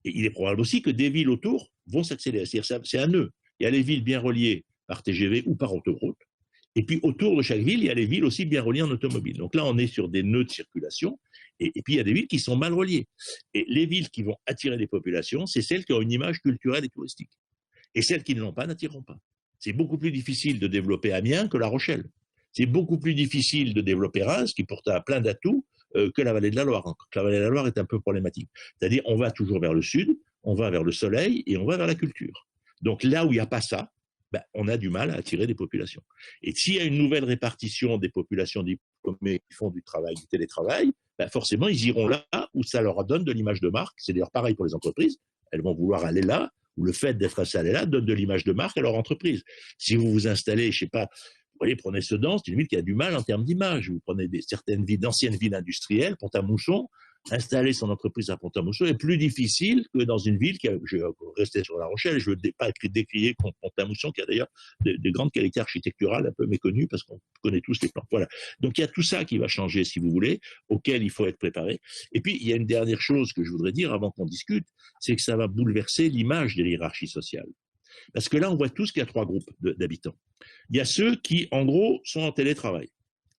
Speaker 2: Et il est probable aussi que des villes autour vont s'accélérer. C'est un nœud. Il y a les villes bien reliées par TGV ou par autoroute. Et puis autour de chaque ville, il y a les villes aussi bien reliées en automobile. Donc là, on est sur des nœuds de circulation. Et puis il y a des villes qui sont mal reliées. Et les villes qui vont attirer les populations, c'est celles qui ont une image culturelle et touristique. Et celles qui ne l'ont pas n'attireront pas. C'est beaucoup plus difficile de développer Amiens que La Rochelle. C'est beaucoup plus difficile de développer Reims, qui pourtant a plein d'atouts, que la vallée de la Loire. La vallée de la Loire est un peu problématique. C'est-à-dire, on va toujours vers le sud, on va vers le soleil et on va vers la culture. Donc là où il n'y a pas ça, ben, on a du mal à attirer des populations. Et s'il y a une nouvelle répartition des populations diplômées qui font du travail, du télétravail, ben forcément, ils iront là où ça leur donne de l'image de marque. C'est d'ailleurs pareil pour les entreprises. Elles vont vouloir aller là où le fait d'être installé là donne de l'image de marque à leur entreprise. Si vous vous installez, je sais pas, vous voyez, prenez Sedan, c'est une ville qui a du mal en termes d'image. Vous prenez certaines villes, d'anciennes villes industrielles, Pont-à-Mousson, installer son entreprise à Pont-à-Mousson est plus difficile que dans une ville qui a, je vais rester sur La Rochelle, je ne veux pas décrier Pont-à-Mousson, qui a d'ailleurs de grandes qualités architecturales un peu méconnues parce qu'on connaît tous les plans. Voilà. Donc il y a tout ça qui va changer, si vous voulez, auquel il faut être préparé. Et puis il y a une dernière chose que je voudrais dire avant qu'on discute, c'est que ça va bouleverser l'image de l'hierarchie sociale. Parce que là, on voit tous qu'il y a trois groupes d'habitants. Il y a ceux qui, en gros, sont en télétravail.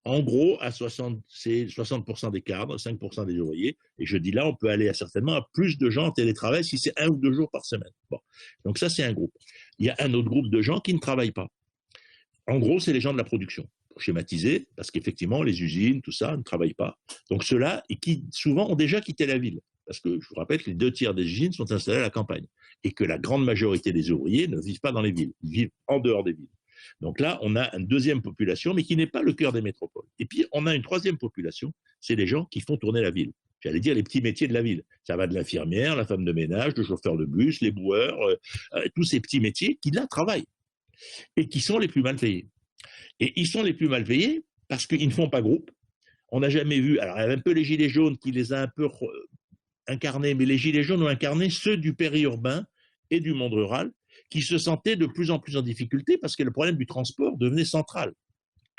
Speaker 2: En gros, à 60% des cadres, 5% des ouvriers. Et je dis là, on peut aller certainement à plus de gens en télétravail si c'est 1 ou 2 jours par semaine. Bon. Donc ça, c'est un groupe. Il y a un autre groupe de gens qui ne travaillent pas. En gros, c'est les gens de la production, pour schématiser, parce qu'effectivement, les usines, tout ça, ne travaillent pas. Donc ceux-là, et qui souvent ont déjà quitté la ville. Parce que je vous rappelle que les 2 tiers des usines sont installées à la campagne. Et que la grande majorité des ouvriers ne vivent pas dans les villes. Ils vivent en dehors des villes. Donc là, on a une deuxième population, mais qui n'est pas le cœur des métropoles. Et puis, on a une troisième population, c'est les gens qui font tourner la ville. J'allais dire les petits métiers de la ville. Ça va de l'infirmière, la femme de ménage, le chauffeur de bus, les boueurs, tous ces petits métiers qui, là, travaillent et qui sont les plus mal payés. Et ils sont les plus mal payés parce qu'ils ne font pas groupe. On n'a jamais vu, alors il y a un peu les gilets jaunes qui les a un peu incarnés, mais les gilets jaunes ont incarné ceux du périurbain et du monde rural qui se sentaient de plus en plus en difficulté parce que le problème du transport devenait central.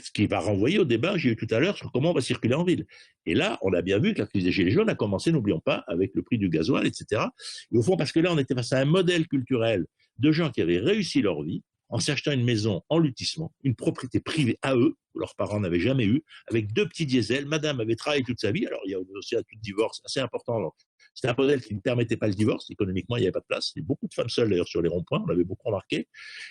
Speaker 2: Ce qui va renvoyer au débat que j'ai eu tout à l'heure sur comment on va circuler en ville. Et là, on a bien vu que la crise des Gilets jaunes a commencé, n'oublions pas, avec le prix du gasoil, etc. Et au fond, parce que là, on était face à un modèle culturel de gens qui avaient réussi leur vie en s'achetant une maison en lotissement, une propriété privée à eux, que leurs parents n'avaient jamais eu, avec 2 petits diesels. Madame avait travaillé toute sa vie. Alors, il y a aussi un tout divorce assez important. Alors, c'était un modèle qui ne permettait pas le divorce. Économiquement, il n'y avait pas de place. Il y a beaucoup de femmes seules, d'ailleurs, sur les ronds-points. On l'avait beaucoup remarqué.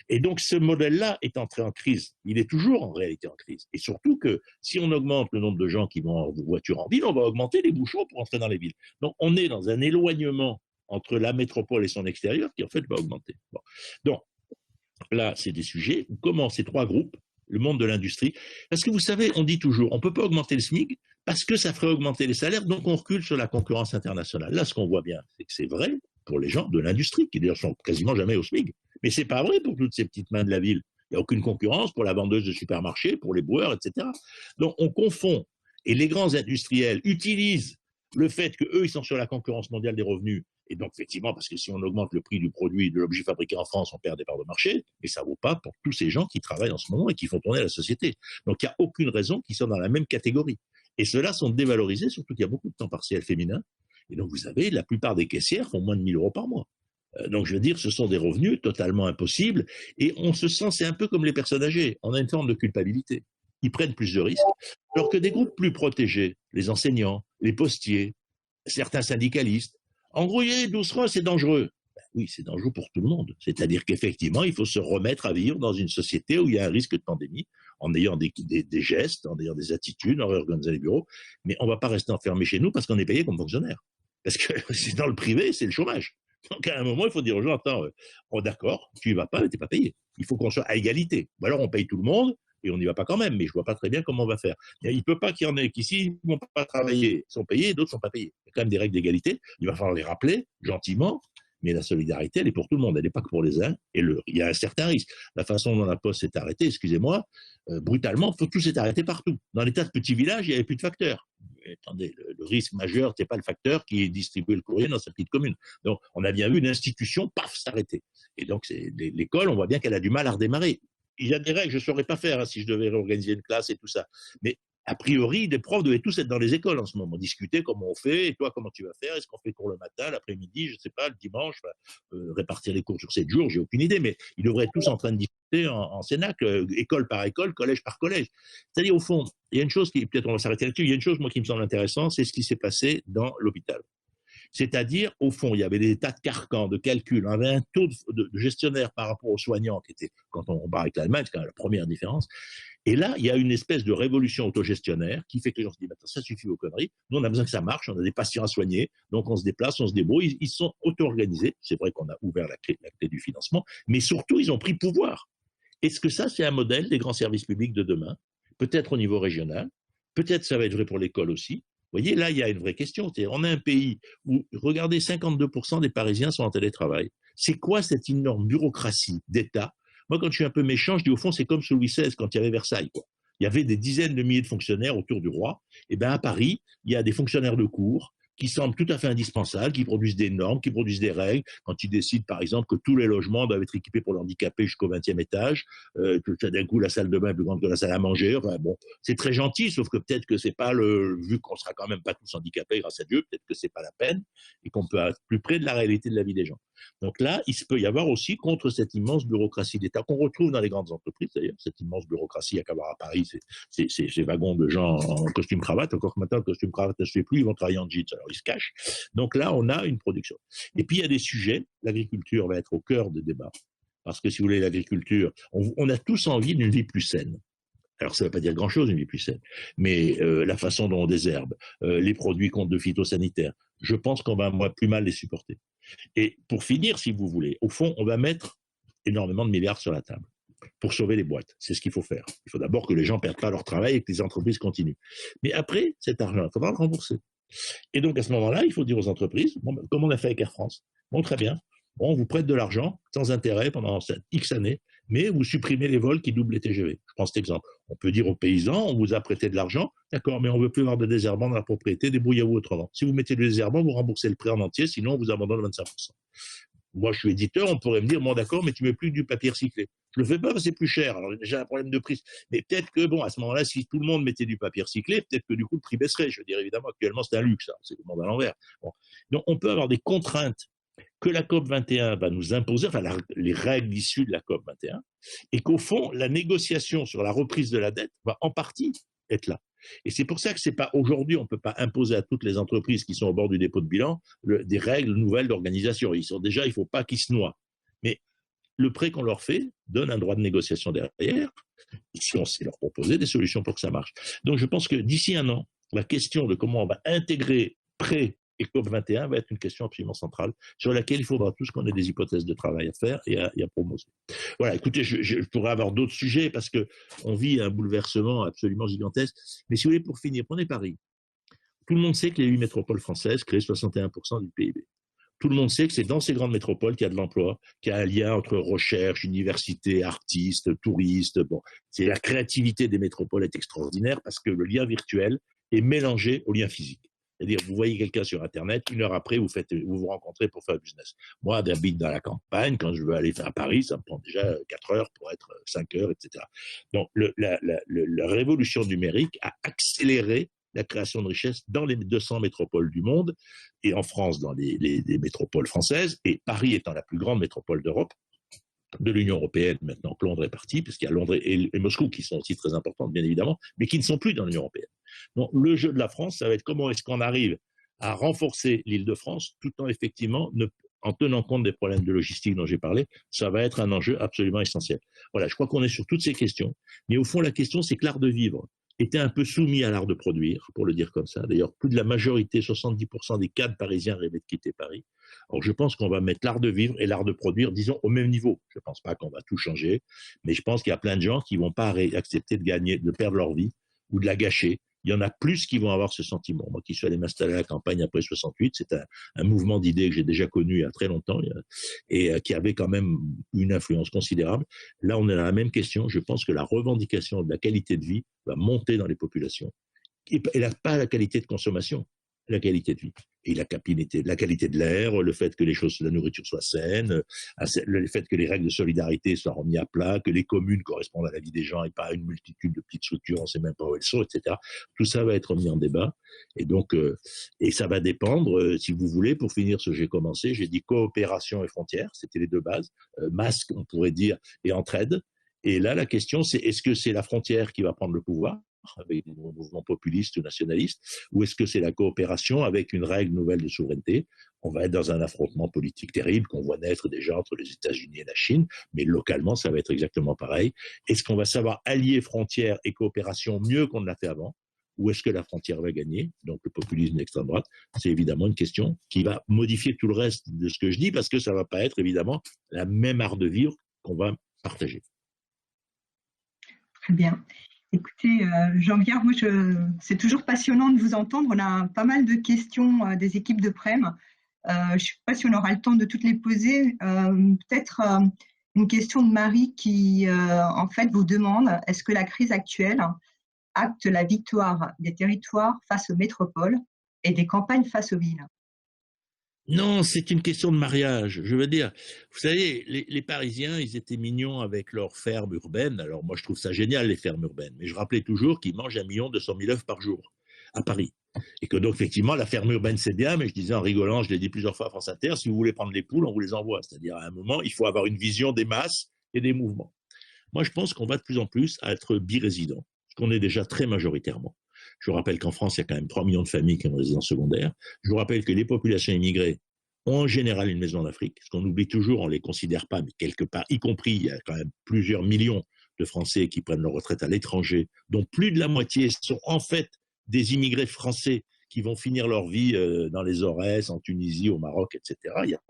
Speaker 2: Et donc, ce modèle-là est entré en crise. Il est toujours en réalité en crise. Et surtout que si on augmente le nombre de gens qui vont en voiture en ville, on va augmenter les bouchons pour entrer dans les villes. Donc, on est dans un éloignement entre la métropole et son extérieur qui, en fait, va augmenter. Bon. Donc, là, c'est des sujets où comment ces trois groupes, le monde de l'industrie, parce que vous savez, on dit toujours, on ne peut pas augmenter le SMIC parce que ça ferait augmenter les salaires, donc on recule sur la concurrence internationale. Là, ce qu'on voit bien, c'est que c'est vrai pour les gens de l'industrie, qui d'ailleurs sont quasiment jamais au SMIC. Mais ce n'est pas vrai pour toutes ces petites mains de la ville. Il n'y a aucune concurrence pour la vendeuse de supermarché, pour les boueurs, etc. Donc on confond. Et les grands industriels utilisent le fait qu'eux, ils sont sur la concurrence mondiale des revenus. Et donc, effectivement, parce que si on augmente le prix du produit, de l'objet fabriqué en France, on perd des parts de marché, mais ça ne vaut pas pour tous ces gens qui travaillent en ce moment et qui font tourner la société. Donc, il n'y a aucune raison qu'ils soient dans la même catégorie. Et ceux-là sont dévalorisés, surtout qu'il y a beaucoup de temps partiel féminin. Et donc, vous savez, la plupart des caissières font moins de 1 000 € par mois. Donc, je veux dire, ce sont des revenus totalement impossibles. Et on se sent, c'est un peu comme les personnes âgées. On a une forme de culpabilité. Ils prennent plus de risques. Alors que des groupes plus protégés, les enseignants, les postiers, certains syndicalistes, en gros, doucement, c'est dangereux. Ben oui, c'est dangereux pour tout le monde. C'est-à-dire qu'effectivement, il faut se remettre à vivre dans une société où il y a un risque de pandémie, en ayant des gestes, en ayant des attitudes, en réorganisant les bureaux. Mais on ne va pas rester enfermé chez nous parce qu'on est payé comme fonctionnaire. Parce que c'est dans le privé, c'est le chômage. Donc à un moment, il faut dire aux gens, attends, d'accord, tu n'y vas pas, mais tu n'es pas payé. Il faut qu'on soit à égalité. Ou alors on paye tout le monde, et on n'y va pas quand même, mais je ne vois pas très bien comment on va faire. Il ne peut pas qu'il y en ait qui, ici, ne vont pas travailler, sont payés, et d'autres ne sont pas payés. Il y a quand même des règles d'égalité, il va falloir les rappeler gentiment, mais la solidarité, elle est pour tout le monde, elle n'est pas que pour les uns, et il y a un certain risque. La façon dont la Poste s'est arrêtée, excusez-moi, brutalement, tout s'est arrêté partout. Dans les tas de petits villages, il n'y avait plus de facteurs. Mais attendez, le risque majeur, ce n'est pas le facteur qui distribue le courrier dans sa petite commune. Donc, on a bien vu une institution, paf, s'arrêter. Et donc, l'école, on voit bien qu'elle a du mal à redémarrer. Il y a des règles, je ne saurais pas faire si je devais réorganiser une classe et tout ça. Mais a priori, les profs devaient tous être dans les écoles en ce moment, discuter comment on fait, et toi, comment tu vas faire, est-ce qu'on fait cours le matin, l'après-midi, je ne sais pas, le dimanche, répartir les cours sur 7 jours, j'ai aucune idée, mais ils devraient être tous en train de discuter en Cénac, école par école, collège par collège. C'est-à-dire, au fond, il y a une chose qui, peut-être on va s'arrêter là-dessus, il y a une chose, moi, qui me semble intéressante, c'est ce qui s'est passé dans l'hôpital. C'est-à-dire, au fond, il y avait des tas de carcans, de calculs. On avait un taux de gestionnaire par rapport aux soignants qui était, quand on part avec l'Allemagne, c'est quand même la première différence. Et là, il y a une espèce de révolution autogestionnaire qui fait que les gens se disent, ça suffit vos conneries. Nous, on a besoin que ça marche. On a des patients à soigner. Donc, on se déplace, on se débrouille. Ils sont auto-organisés. C'est vrai qu'on a ouvert la clé du financement. Mais surtout, ils ont pris pouvoir. Est-ce que ça, c'est un modèle des grands services publics de demain? Peut-être au niveau régional, peut-être ça va être vrai pour l'école aussi. Vous voyez, là, il y a une vraie question. On a un pays où, regardez, 52% des Parisiens sont en télétravail. C'est quoi cette énorme bureaucratie d'État? Moi, quand je suis un peu méchant, je dis au fond, c'est comme sous Louis XVI quand il y avait Versailles, quoi. Il y avait des dizaines de milliers de fonctionnaires autour du roi. Et bien, à Paris, il y a des fonctionnaires de cour qui semblent tout à fait indispensables, qui produisent des normes, qui produisent des règles. Quand ils décident, par exemple, que tous les logements doivent être équipés pour l'handicapé jusqu'au 20e étage, que d'un coup, la salle de bain est plus grande que la salle à manger. Enfin, bon, c'est très gentil, sauf que peut-être que c'est pas vu qu'on sera quand même pas tous handicapés grâce à Dieu, peut-être que c'est pas la peine et qu'on peut être plus près de la réalité de la vie des gens. Donc là, il se peut y avoir aussi contre cette immense bureaucratie d'État qu'on retrouve dans les grandes entreprises, d'ailleurs, cette immense bureaucratie à qu'avoir à Paris, ces wagons de gens en costume-cravate, encore que maintenant, le costume-cravate ne se fait plus, ils vont travailler en jeans, alors ils se cachent. Donc là, on a une production. Et puis, il y a des sujets, l'agriculture va être au cœur des débats, parce que si vous voulez, l'agriculture, on a tous envie d'une vie plus saine. Alors, ça ne veut pas dire grand-chose, une vie plus saine, mais la façon dont on désherbe, les produits contre de phytosanitaires, je pense qu'on va plus mal les supporter. Et pour finir, si vous voulez, au fond, on va mettre énormément de milliards sur la table pour sauver les boîtes. C'est ce qu'il faut faire. Il faut d'abord que les gens ne perdent pas leur travail et que les entreprises continuent. Mais après, cet argent, il faudra le rembourser. Et donc, à ce moment-là, il faut dire aux entreprises, bon, comme on a fait avec Air France, bon, très bien, bon, on vous prête de l'argent sans intérêt pendant X années, mais vous supprimez les vols qui doublent les TGV. Je prends cet exemple. On peut dire aux paysans, on vous a prêté de l'argent, d'accord, mais on ne veut plus avoir de désherbant dans la propriété, débrouillez-vous autrement. Si vous mettez du désherbant, vous remboursez le prêt en entier, sinon on vous abandonne 25%. Moi, je suis éditeur, on pourrait me dire, bon, d'accord, mais tu mets plus du papier recyclé. Je le fais pas parce que c'est plus cher. Alors, j'ai un problème de prix. Mais peut-être que, bon, à ce moment-là, si tout le monde mettait du papier recyclé, peut-être que du coup, le prix baisserait. Je veux dire, évidemment, actuellement, c'est un luxe, hein, c'est le monde à l'envers. Bon. Donc, on peut avoir des contraintes que la COP 21 va nous imposer, enfin, les règles issues de la COP 21, et qu'au fond, la négociation sur la reprise de la dette va en partie être là. Et c'est pour ça que c'est pas aujourd'hui, on ne peut pas imposer à toutes les entreprises qui sont au bord du dépôt de bilan des règles nouvelles d'organisation. Ils sont déjà, il ne faut pas qu'ils se noient. Mais le prêt qu'on leur fait donne un droit de négociation derrière, si on sait leur proposer des solutions pour que ça marche. Donc je pense que d'ici un an, la question de comment on va intégrer prêt et COP21 va être une question absolument centrale sur laquelle il faudra tous qu'on ait des hypothèses de travail à faire et à promouvoir. Voilà, écoutez, je pourrais avoir d'autres sujets parce qu'on vit un bouleversement absolument gigantesque. Mais si vous voulez, pour finir, prenez Paris. Tout le monde sait que les 8 métropoles françaises créent 61% du PIB. Tout le monde sait que c'est dans ces grandes métropoles qu'il y a de l'emploi, qu'il y a un lien entre recherche, université, artistes, touristes. Bon, c'est la créativité des métropoles est extraordinaire parce que le lien virtuel est mélangé au lien physique. C'est-à-dire, vous voyez quelqu'un sur Internet, une heure après, vous vous rencontrez pour faire business. Moi, j'habite dans la campagne, quand je veux aller à Paris, ça me prend déjà 4 heures pour être 5 heures, etc. Donc, la révolution numérique a accéléré la création de richesses dans les 200 métropoles du monde et en France dans les métropoles françaises, et Paris étant la plus grande métropole d'Europe, de l'Union européenne maintenant que Londres est parti, puisqu'il y a Londres et Moscou qui sont aussi très importantes, bien évidemment, mais qui ne sont plus dans l'Union européenne. Donc le jeu de la France, ça va être comment est-ce qu'on arrive à renforcer l'Île-de-France tout en effectivement en tenant compte des problèmes de logistique dont j'ai parlé, ça va être un enjeu absolument essentiel. Voilà, je crois qu'on est sur toutes ces questions, mais au fond la question c'est que l'art de vivre était un peu soumis à l'art de produire, pour le dire comme ça. D'ailleurs, plus de la majorité, 70% des cadres parisiens rêvaient de quitter Paris. Alors, je pense qu'on va mettre l'art de vivre et l'art de produire, disons, au même niveau. Je ne pense pas qu'on va tout changer, mais je pense qu'il y a plein de gens qui ne vont pas accepter de perdre leur vie ou de la gâcher. Il y en a plus qui vont avoir ce sentiment. Moi qui suis allé m'installer à la campagne après 68, c'est un mouvement d'idées que j'ai déjà connu il y a très longtemps et qui avait quand même une influence considérable. Là, on est dans la même question. Je pense que la revendication de la qualité de vie va monter dans les populations. Et pas la qualité de consommation, la qualité de vie. Et la qualité de l'air, le fait que la nourriture soit saine, le fait que les règles de solidarité soient remises à plat, que les communes correspondent à la vie des gens et pas à une multitude de petites structures, on ne sait même pas où elles sont, etc. Tout ça va être mis en débat. Et donc, et ça va dépendre, si vous voulez, pour finir ce que j'ai commencé, j'ai dit coopération et frontières, c'était les deux bases, masque, on pourrait dire, et entraide. Et là, la question, c'est est-ce que c'est la frontière qui va prendre le pouvoir avec des mouvements populistes ou nationalistes, ou est-ce que c'est la coopération avec une règle nouvelle de souveraineté? On va être dans un affrontement politique terrible qu'on voit naître déjà entre les États-Unis et la Chine, mais localement, ça va être exactement pareil. Est-ce qu'on va savoir allier frontières et coopération mieux qu'on ne l'a fait avant? Ou est-ce que la frontière va gagner? Donc le populisme d'extrême droite, c'est évidemment une question qui va modifier tout le reste de ce que je dis, parce que ça ne va pas être évidemment la même art de vivre qu'on va partager.
Speaker 1: Très bien. Écoutez, Jean-Pierre, moi, c'est toujours passionnant de vous entendre. On a pas mal de questions des équipes de Prem. Je ne sais pas si on aura le temps de toutes les poser. Peut-être une question de Marie qui, en fait, vous demande, est-ce que la crise actuelle acte la victoire des territoires face aux métropoles et des campagnes face aux villes?
Speaker 2: Non, c'est une question de mariage. Je veux dire, vous savez, les Parisiens, ils étaient mignons avec leurs fermes urbaines. Alors moi, je trouve ça génial, les fermes urbaines. Mais je rappelais toujours qu'ils mangent 1 200 000 œufs par jour à Paris. Et que donc, effectivement, la ferme urbaine, c'est bien, mais je disais en rigolant, je l'ai dit plusieurs fois à France Inter, si vous voulez prendre les poules, on vous les envoie. C'est-à-dire, à un moment, il faut avoir une vision des masses et des mouvements. Moi, je pense qu'on va de plus en plus à être birésident, ce qu'on est déjà très majoritairement. Je vous rappelle qu'en France, il y a quand même 3 millions de familles qui ont une résidence secondaire. Je vous rappelle que les populations immigrées ont en général une maison en Afrique. Ce qu'on oublie toujours, on ne les considère pas, mais quelque part, y compris, il y a quand même plusieurs millions de Français qui prennent leur retraite à l'étranger, dont plus de la moitié sont en fait des immigrés français qui vont finir leur vie dans les Aurès, en Tunisie, au Maroc, etc. Il y a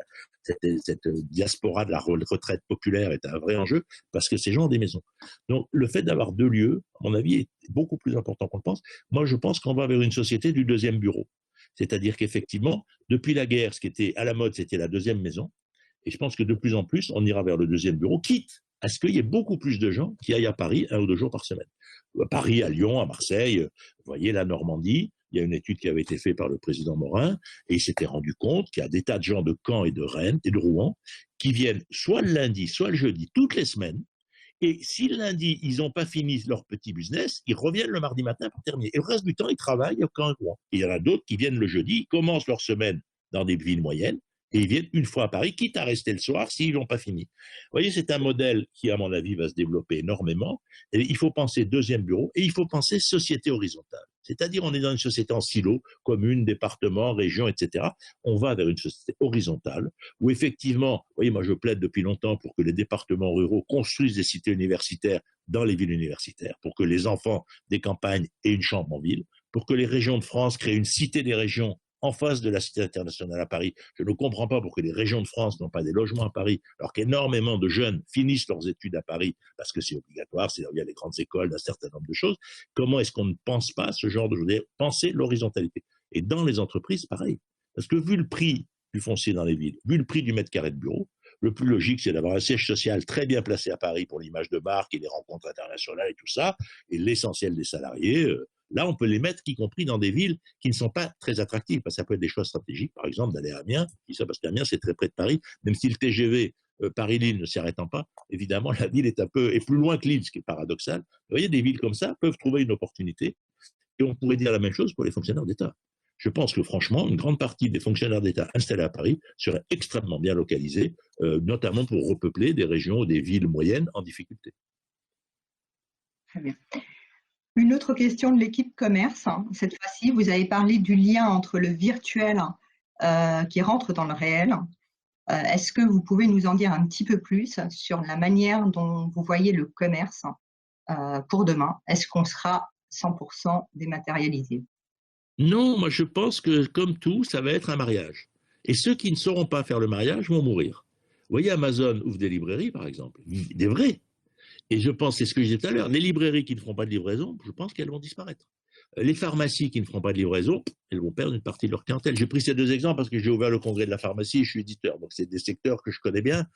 Speaker 2: cette diaspora de la retraite populaire est un vrai enjeu parce que ces gens ont des maisons. Donc, le fait d'avoir 2 lieux, à mon avis, est beaucoup plus important qu'on le pense. Moi, je pense qu'on va vers une société du deuxième bureau. C'est-à-dire qu'effectivement, depuis la guerre, ce qui était à la mode, c'était la deuxième maison. Et je pense que de plus en plus, on ira vers le deuxième bureau, quitte à ce qu'il y ait beaucoup plus de gens qui aillent à Paris 1 ou 2 jours par semaine. À Paris, à Lyon, à Marseille, vous voyez la Normandie. Il y a une étude qui avait été faite par le président Morin et il s'était rendu compte qu'il y a des tas de gens de Caen et de Rennes et de Rouen qui viennent soit le lundi, soit le jeudi, toutes les semaines. Et si le lundi, ils n'ont pas fini leur petit business, ils reviennent le mardi matin pour terminer. Et le reste du temps, ils travaillent à Caen et Rouen. Et il y en a d'autres qui viennent le jeudi, ils commencent leur semaine dans des villes moyennes, et ils viennent une fois à Paris, quitte à rester le soir s'ils n'ont pas fini. Vous voyez, c'est un modèle qui, à mon avis, va se développer énormément. Et il faut penser deuxième bureau et il faut penser société horizontale. C'est-à-dire, on est dans une société en silo, commune, département, région, etc. On va vers une société horizontale où, effectivement, vous voyez, moi, je plaide depuis longtemps pour que les départements ruraux construisent des cités universitaires dans les villes universitaires, pour que les enfants des campagnes aient une chambre en ville, pour que les régions de France créent une cité des régions en face de la Cité internationale à Paris. Je ne comprends pas pourquoi les régions de France n'ont pas des logements à Paris, alors qu'énormément de jeunes finissent leurs études à Paris, parce que c'est obligatoire, c'est il y a les grandes écoles, d'un certain nombre de choses. Comment est-ce qu'on ne pense pas ce genre de choses? Penser l'horizontalité. Et dans les entreprises, pareil. Parce que vu le prix du foncier dans les villes, vu le prix du mètre carré de bureau, le plus logique, c'est d'avoir un siège social très bien placé à Paris pour l'image de marque et les rencontres internationales et tout ça, et l'essentiel des salariés, là, on peut les mettre, y compris dans des villes qui ne sont pas très attractives, parce que ça peut être des choix stratégiques, par exemple, d'aller à Amiens, parce qu'Amiens, c'est très près de Paris, même si le TGV Paris-Lille ne s'y arrêtant pas, évidemment, la ville est plus loin que Lille, ce qui est paradoxal. Vous voyez, des villes comme ça peuvent trouver une opportunité, et on pourrait dire la même chose pour les fonctionnaires d'État. Je pense que franchement, une grande partie des fonctionnaires d'État installés à Paris seraient extrêmement bien localisés, notamment pour repeupler des régions ou des villes moyennes en difficulté.
Speaker 1: Très bien. Une autre question de l'équipe commerce. Cette fois-ci, vous avez parlé du lien entre le virtuel qui rentre dans le réel. Est-ce que vous pouvez nous en dire un petit peu plus sur la manière dont vous voyez le commerce pour demain? Est-ce qu'on sera 100% dématérialisé?
Speaker 2: Non, moi je pense que comme tout, ça va être un mariage. Et ceux qui ne sauront pas faire le mariage vont mourir. Vous voyez, Amazon ouvre des librairies, par exemple, des vraies. Et je pense, c'est ce que je disais tout à l'heure, les librairies qui ne feront pas de livraison, je pense qu'elles vont disparaître. Les pharmacies qui ne feront pas de livraison, elles vont perdre une partie de leur clientèle. J'ai pris ces 2 exemples parce que j'ai ouvert le congrès de la pharmacie et je suis éditeur. Donc, c'est des secteurs que je connais bien,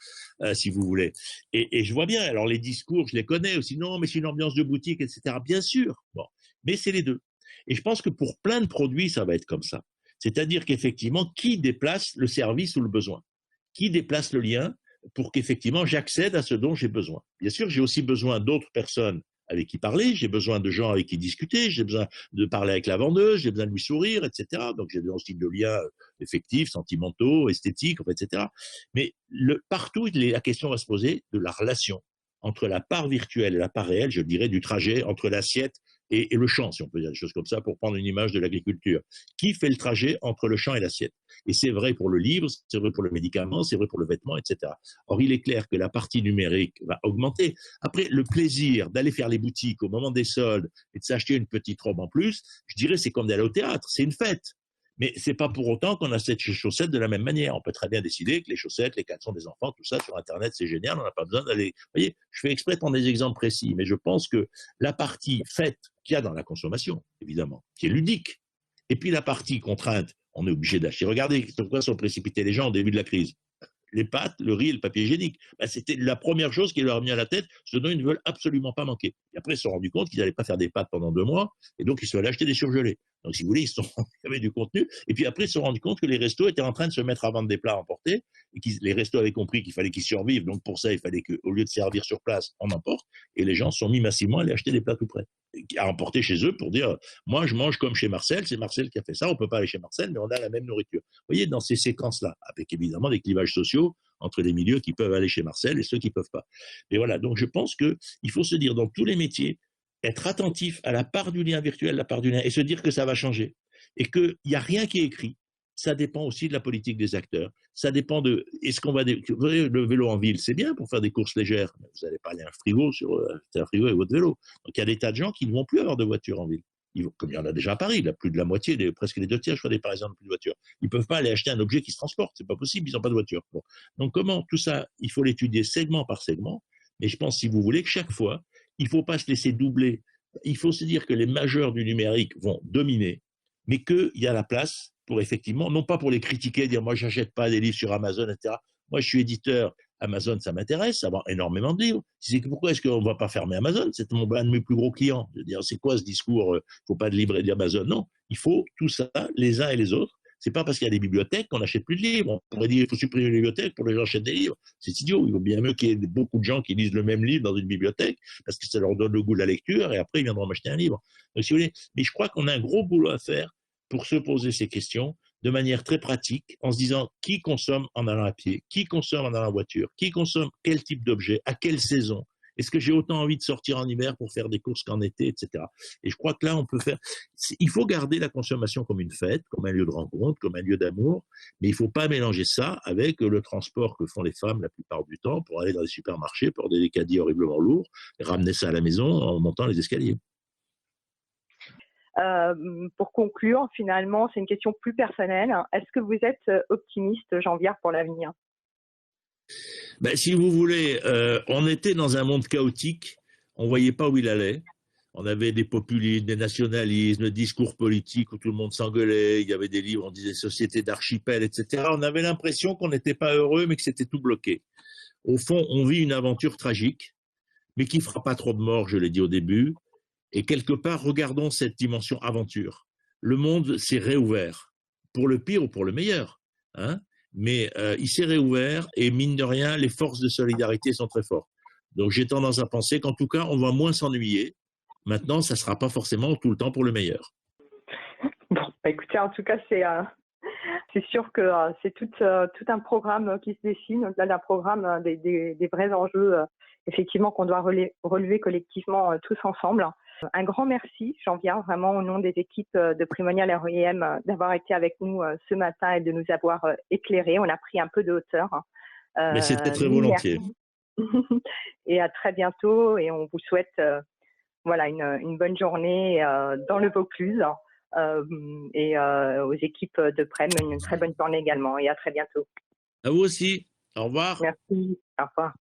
Speaker 2: si vous voulez. Et je vois bien, alors les discours, je les connais aussi. Non, mais c'est une ambiance de boutique, etc. Bien sûr. Bon, mais c'est les deux. Et je pense que pour plein de produits, ça va être comme ça. C'est-à-dire qu'effectivement, qui déplace le service ou le besoin? Qui déplace le lien pour qu'effectivement j'accède à ce dont j'ai besoin? Bien sûr, j'ai aussi besoin d'autres personnes avec qui parler, j'ai besoin de gens avec qui discuter, j'ai besoin de parler avec la vendeuse, j'ai besoin de lui sourire, etc. Donc j'ai besoin aussi de liens effectifs, sentimentaux, esthétiques, etc. Mais partout, la question va se poser de la relation entre la part virtuelle et la part réelle, je dirais, du trajet entre l'assiette et le champ, si on peut dire des choses comme ça, pour prendre une image de l'agriculture. Qui fait le trajet entre le champ et l'assiette? Et c'est vrai pour le livre, c'est vrai pour le médicament, c'est vrai pour le vêtement, etc. Or, il est clair que la partie numérique va augmenter. Après, le plaisir d'aller faire les boutiques au moment des soldes et de s'acheter une petite robe en plus, je dirais c'est comme d'aller au théâtre, c'est une fête. Mais c'est pas pour autant qu'on achète ces chaussettes de la même manière. On peut très bien décider que les chaussettes, les caleçons des enfants, tout ça sur Internet, c'est génial, on n'a pas besoin d'aller. Vous voyez, je fais exprès de prendre des exemples précis, mais je pense que la partie faite qu'il y a dans la consommation, évidemment, qui est ludique, et puis la partie contrainte, on est obligé d'acheter. Regardez sur quoi sont précipités les gens au début de la crise. Les pâtes, le riz et le papier hygiénique. Ben, c'était la première chose qui leur a mis à la tête, ce dont ils ne veulent absolument pas manquer. Et après, ils se sont rendus compte qu'ils n'allaient pas faire des pâtes pendant 2 mois, et donc ils sont allés acheter des surgelés. Donc, si vous voulez, il y avait du contenu. Et puis après, ils se sont rendus compte que les restos étaient en train de se mettre à vendre des plats à emporter, et que les restos avaient compris qu'il fallait qu'ils survivent. Donc, pour ça, il fallait qu'au lieu de servir sur place, on emporte. Et les gens se sont mis massivement à aller acheter des plats tout prêts, à emporter chez eux pour dire, moi, je mange comme chez Marcel, c'est Marcel qui a fait ça, on ne peut pas aller chez Marcel, mais on a la même nourriture. Vous voyez, dans ces séquences-là, avec évidemment des clivages sociaux entre les milieux qui peuvent aller chez Marcel et ceux qui ne peuvent pas. Et voilà, donc je pense qu'il faut se dire, dans tous les métiers, être attentif à la part du lien virtuel, la part du lien, et se dire que ça va changer. Et qu'il n'y a rien qui est écrit. Ça dépend aussi de la politique des acteurs. Ça dépend de. Est-ce qu'on va. Vous voyez, le vélo en ville, c'est bien pour faire des courses légères. Mais vous n'allez pas aller à un frigo avec votre vélo. Donc il y a des tas de gens qui ne vont plus avoir de voiture en ville. Comme il y en a déjà à Paris, plus de la moitié, presque les 2 tiers, je crois, des Parisiens n'ont plus de voiture. Ils ne peuvent pas aller acheter un objet qui se transporte. C'est pas possible, ils n'ont pas de voiture. Bon. Donc comment tout ça, il faut l'étudier segment par segment. Mais je pense, si vous voulez, que chaque fois, il ne faut pas se laisser doubler. Il faut se dire que les majeurs du numérique vont dominer, mais qu'il y a la place pour effectivement, non pas pour les critiquer, dire moi je n'achète pas des livres sur Amazon, etc. Moi je suis éditeur, Amazon ça m'intéresse, avoir énormément de livres. C'est que pourquoi est-ce qu'on ne va pas fermer Amazon? C'est un de mes plus gros clients. Je veux dire, c'est quoi ce discours, il ne faut pas de librairie d'Amazon? Non, il faut tout ça, les uns et les autres. C'est pas parce qu'il y a des bibliothèques qu'on n'achète plus de livres. On pourrait dire qu'il faut supprimer les bibliothèques pour que les gens achètent des livres. C'est idiot. Il vaut bien mieux qu'il y ait beaucoup de gens qui lisent le même livre dans une bibliothèque parce que ça leur donne le goût de la lecture et après ils viendront m'acheter un livre. Donc, si vous voulez, mais je crois qu'on a un gros boulot à faire pour se poser ces questions de manière très pratique en se disant qui consomme en allant à pied, qui consomme en allant en voiture, qui consomme quel type d'objet, à quelle saison. Est-ce que j'ai autant envie de sortir en hiver pour faire des courses qu'en été, etc. Et je crois que là, on peut faire. Il faut garder la consommation comme une fête, comme un lieu de rencontre, comme un lieu d'amour, mais il ne faut pas mélanger ça avec le transport que font les femmes la plupart du temps pour aller dans les supermarchés, porter des caddies horriblement lourds, et ramener ça à la maison en montant les escaliers.
Speaker 3: Pour conclure, finalement, c'est une question plus personnelle. Est-ce que vous êtes optimiste, Jean-Viard, pour l'avenir?
Speaker 2: Ben, si vous voulez, on était dans un monde chaotique, on ne voyait pas où il allait. On avait des populismes, des nationalismes, des discours politiques où tout le monde s'engueulait, il y avait des livres, on disait société d'archipel, etc. On avait l'impression qu'on n'était pas heureux, mais que c'était tout bloqué. Au fond, on vit une aventure tragique, mais qui ne fera pas trop de morts, je l'ai dit au début. Et quelque part, regardons cette dimension aventure. Le monde s'est réouvert, pour le pire ou pour le meilleur, hein, mais il s'est réouvert et mine de rien, les forces de solidarité sont très fortes. Donc j'ai tendance à penser qu'en tout cas, on va moins s'ennuyer. Maintenant, ça ne sera pas forcément tout le temps pour le meilleur.
Speaker 3: Bon, écoutez, en tout cas, c'est sûr que c'est tout un programme qui se dessine, au-delà d'un programme des vrais enjeux, effectivement, qu'on doit relever collectivement tous ensemble. Un grand merci, Jean-Viard, vraiment au nom des équipes de Primonial REM, d'avoir été avec nous ce matin et de nous avoir éclairés. On a pris un peu de hauteur.
Speaker 2: Mais c'était très volontiers.
Speaker 3: Et à très bientôt. Et on vous souhaite voilà, une bonne journée dans le Vaucluse. Et aux équipes de Prem, une très bonne journée également. Et à très bientôt.
Speaker 2: À vous aussi. Au revoir.
Speaker 3: Merci. Au revoir.